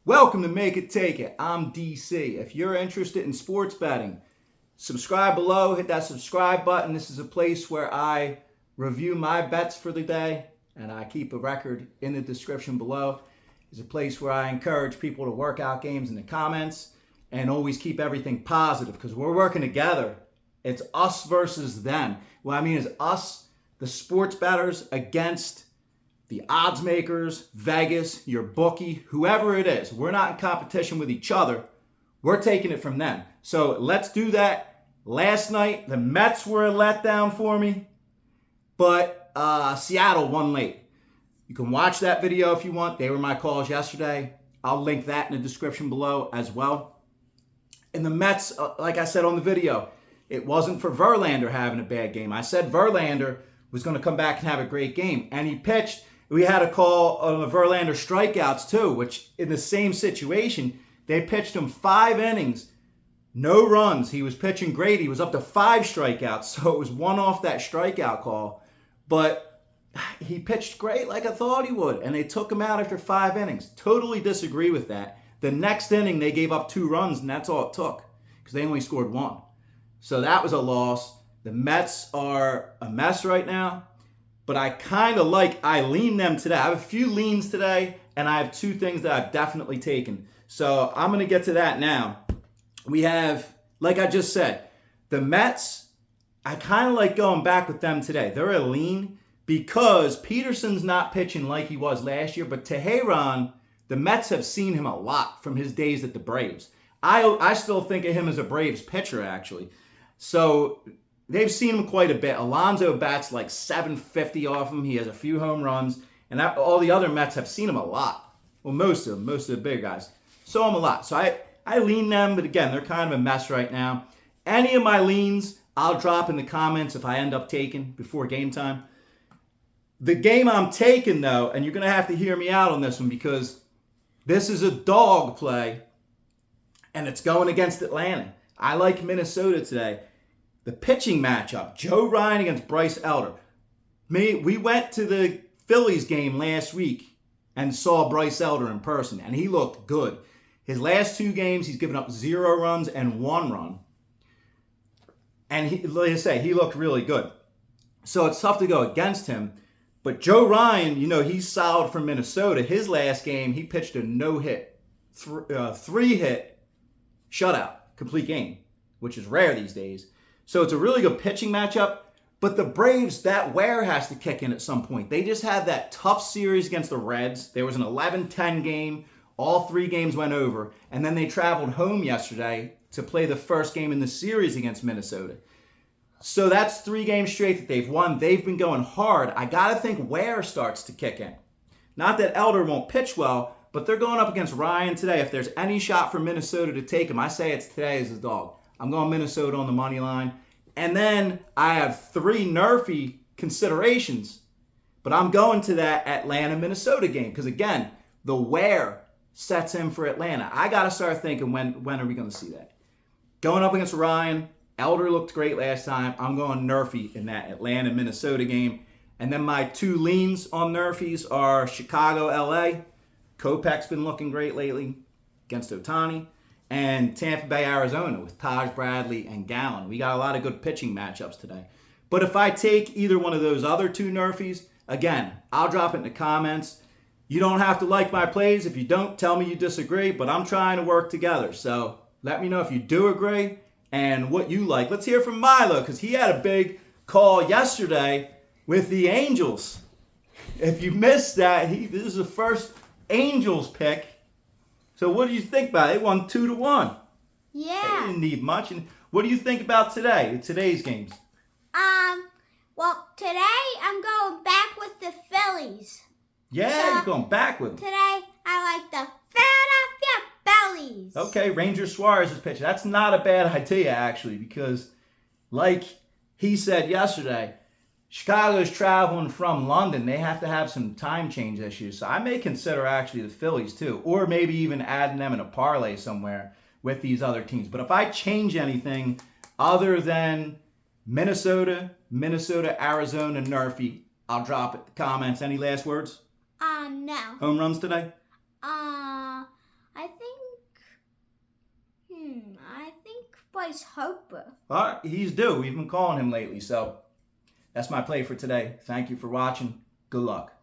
Welcome to Make It Take It. I'm DC. If you're interested in sports betting, subscribe below, hit that subscribe button. This is a place where I review my bets for the day, and I keep a record in the description below. It's a place where I encourage people to work out games in the comments and always keep everything positive because we're working together. It's us versus them. What I mean is us, the sports bettors, against the odds makers, Vegas, your bookie, whoever it is. We're not in competition with each other. We're taking it from them. So let's do that. Last night, the Mets were a letdown for me, but Seattle won late. You can watch that video if you want. They were my calls yesterday. I'll link that in the description below as well. And the Mets, like I said on the video, it wasn't for Verlander having a bad game. I said Verlander was going to come back and have a great game, and he pitched. We had a call on the Verlander strikeouts too, which in the same situation, they pitched him 5 innings, no runs. He was pitching great. He was up to 5 strikeouts, so it was one off that strikeout call. But he pitched great like I thought he would, and they took him out after 5 innings. Totally disagree with that. The next inning, they gave up 2 runs, and that's all it took because they only scored 1. So that was a loss. The Mets are a mess right now. But I lean them today. I have a few leans today, and I have 2 things that I've definitely taken. So I'm going to get to that now. We have, like I just said, the Mets, I kind of like going back with them today. They're a lean because Peterson's not pitching like he was last year, but Teheran, the Mets have seen him a lot from his days at the Braves. I still think of him as a Braves pitcher, actually. So they've seen him quite a bit. Alonso bats like 750 off him. He has a few home runs. And all the other Mets have seen him a lot. Well, most of the big guys. Saw him a lot. So I lean them, but again, they're kind of a mess right now. Any of my leans, I'll drop in the comments if I end up taking before game time. The game I'm taking, though, and you're going to have to hear me out on this one because this is a dog play, and it's going against Atlanta. I like Minnesota today. The pitching matchup, Joe Ryan against Bryce Elder. We went to the Phillies game last week and saw Bryce Elder in person, and he looked good. His last 2 games, he's given up 0 runs and 1 run. And like I say, he looked really good. So it's tough to go against him. But Joe Ryan, he's solid for Minnesota. His last game, he pitched a no-hit, 3-hit shutout, complete game, which is rare these days. So it's a really good pitching matchup. But the Braves, that wear has to kick in at some point. They just had that tough series against the Reds. There was an 11-10 game. All 3 games went over. And then they traveled home yesterday to play the first game in the series against Minnesota. So that's 3 games straight that they've won. They've been going hard. I got to think wear starts to kick in. Not that Elder won't pitch well, but they're going up against Ryan today. If there's any shot for Minnesota to take him, I say it's today as a dog. I'm going Minnesota on the money line. And then I have 3 nerfy considerations. But I'm going to that Atlanta-Minnesota game. Because again, the wear sets in for Atlanta. I got to start thinking, when are we going to see that? Going up against Ryan. Elder looked great last time. I'm going nerfy in that Atlanta-Minnesota game. And then my 2 leans on nerfies are Chicago-LA. Kopech's been looking great lately against Ohtani. And Tampa Bay, Arizona with Taj Bradley and Gallen. We got a lot of good pitching matchups today. But if I take either one of those other 2 nerfies, again, I'll drop it in the comments. You don't have to like my plays. If you don't, tell me you disagree. But I'm trying to work together. So let me know if you do agree and what you like. Let's hear from Milo because he had a big call yesterday with the Angels. If you missed that, this is the first Angels pick. So what do you think about it? They won 2-1. Yeah. They didn't need much. And what do you think about today's games? Well, today I'm going back with the Phillies. Yeah, you're going back with them. Today I like the Philadelphia Phillies. Okay, Ranger Suarez is pitching. That's not a bad idea, actually, because like he said yesterday, Chicago's traveling from London. They have to have some time change issues. So I may consider actually the Phillies too. Or maybe even adding them in a parlay somewhere with these other teams. But if I change anything other than Minnesota, Arizona, nerfy, I'll drop it in the comments. Any last words? No. Home runs today? I I think Bryce Harper. All right, he's due. We've been calling him lately. So that's my play for today. Thank you for watching. Good luck.